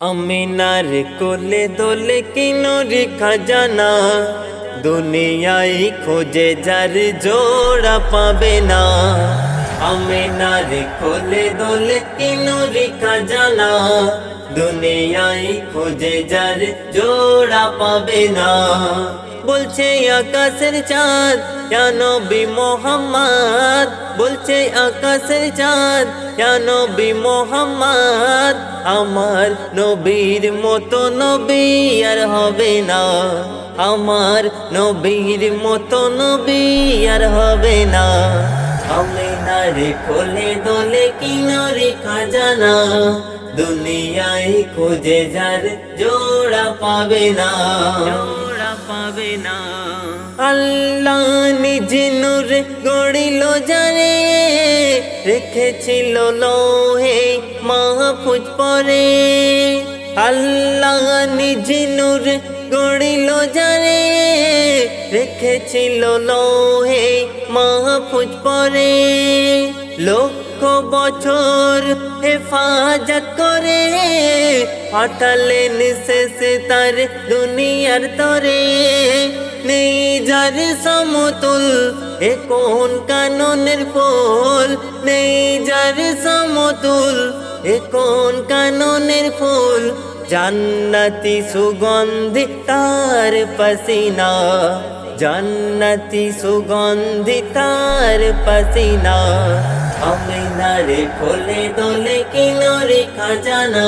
আমিনার কোলে দোলে কিনোরি খাজানা, দুনিয়ায় খোঁজে যার জোড়া পাবে না। আমিনার কোলে দোলে কিনোরি খাজানা, দুনিয়ায় খোঁজে যার জোড়া পাবে না। বলছে আকাশের চাঁদ ইয়া নবী মোহাম্মদ, বলছে আকাশের চাঁদ ইয়া নবী মোহাম্মদ, আমার নবীর মতো নবী আর হবে না। আমার নবীর মতো নবী আর হবে না। আমিনার কোলে দোলে কিনোরি খাজানা, দুনিয়ায় খোঁজে যার জোড়া পাবে না, জোড়া পাবে না। আল্লাহ নিজ নূর গড়িল যারে, রেখেছিল লোহে মাহফুজ পরে। আল্লাহ নিজ নূর গড়িল যারে, রেখেছিল লোহে মাহফুজ পরে। লক্ষ বছর হেফাজত করে পাঠালেন শেষে তার দুনিয়ার তরে। নেই যার সমতুল এ কোন কাননের ফুল, নেই যার সমতুল এ কোন কাননের ফুল। জান্নাতি সুগন্ধি তার পসিনা, জান্নাতি সুগন্ধি তার পসিনা। আমিনার কোলে দোলে কিনোরি খাজানা,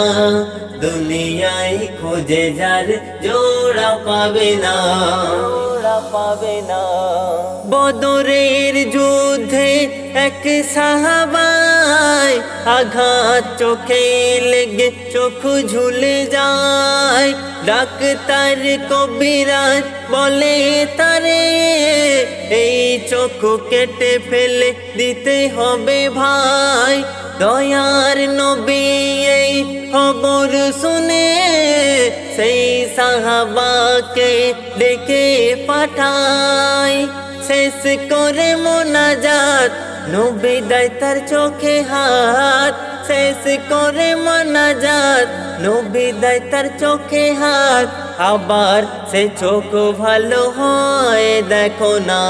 দুনিয়ায় খোঁজে যার জোড়া পাবে না, জোড়া পাবে না। বদরের যুদ্ধে এক সাহাবায় আঘাত চোখে লেগে চোখ ঝুলে যায়। ডাক্তার কবিরাজ বলে তারে, এই চোখ কেটে ফেলে দিতে হবে ভাই। দয়ার নবী এই খবর শুনে সেই সাহাবাকে ডেকে পাঠায়। শেষ করে মোনাজাত নবী দেয় তার চোখে হাত, শেষ করে মোনাজাত নবী দেয় তার চোখে হাত। আবার সে চোখ ভালো হয় দেখো না,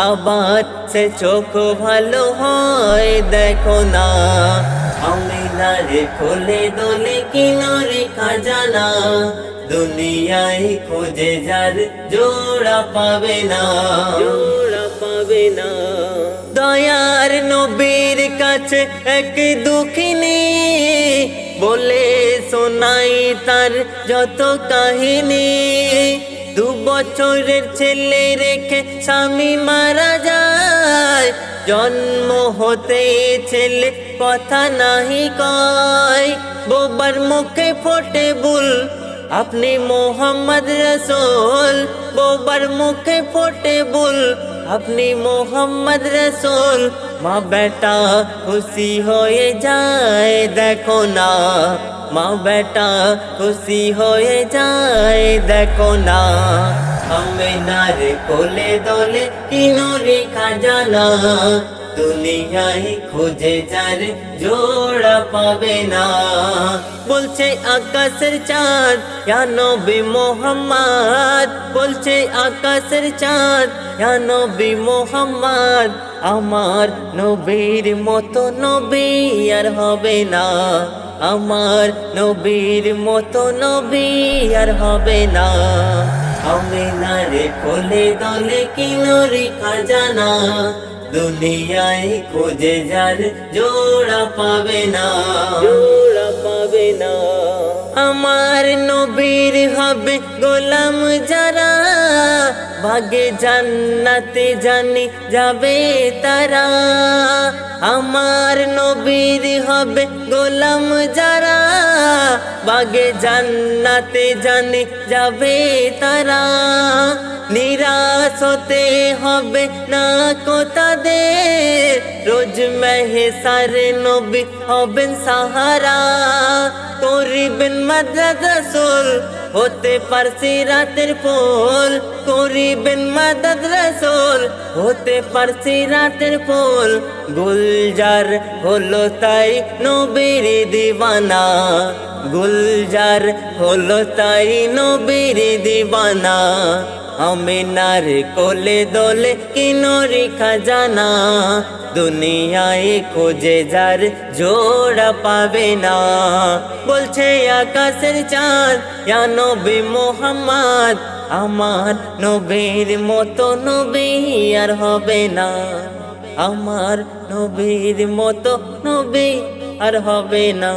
আবার সে চোখ ভালো হয় দেখো না। আমিনার কোলে দোলে কিনোরি খাজানা, দুনিয়ায় খোঁজে যার জোড়া পাবে না, জোড়া পাবে না। দয়ার নবীর কাছে এক দুঃখিনী বলে শোনাই তার যত কাহিনী। 2 বছরের ছেলে রেখে স্বামী মারা যায়, জন্ম হতে ছেলে কথা নাহি কয়। বোবার মুখে ফোটে বুল আপনি মোহাম্মদ রসুল, বোবার মুখে ফোটে বুল আপনি মোহাম্মদ রসুল। মা বেটা খুশি হয়ে যায় দেখো না, মা বেটা খুশি হয়ে যায় দেখো না। আমিনার কোলে দোলে কিনোরি খাজানা, দুনিয়ায় খোঁজে যার জোড়া পাবে না। বলছে আকাশের চাঁদ ইয়া নবী মোহাম্মদ, বলছে আকাশের চাঁদ ইয়া নবী মোহাম্মদ, আমার নবীর মতো নবী আর হবে না। আমার নবীর মতো নবী আর হবে না। আমিনার কোলে দোলে কিনোরি খাজানা, দুনিয়ায় খোঁজে যার জোড়া পাবে না, জোড়া পাবে না। আমার নবীর হবে গোলাম যারা, ভাগে জান্নাতে জানি যাবে তারা। আমার নবীর হবে গোলাম যারা, ভাগে জান্নাতে জানি যাবে তারা। নিরাশ হতে হবে না কোতাদের, রোজ মেহসারে নবী হবেন সাহারা। করিবেন মাদদ রাসূল হতে পারছি রাতের ফুল, করিবেন মাদদ রাসূল হতে পারছি রাতের ফুল। গুলজার হলো তাই নবীর দিওয়ানা, গুলজার হলো তাই নবীর দিবানা আমিনার কোলে দোলে কি নূরি খাজানা দুনিয়ায় খোঁজে যার জোড়া পাবে না বলছে আকাশের চাঁদ ইয়া নবী মুহাম্মদ আমার নবীর মতো নবী আর হবে না আমার নবীর মতো নবী আর হবে না।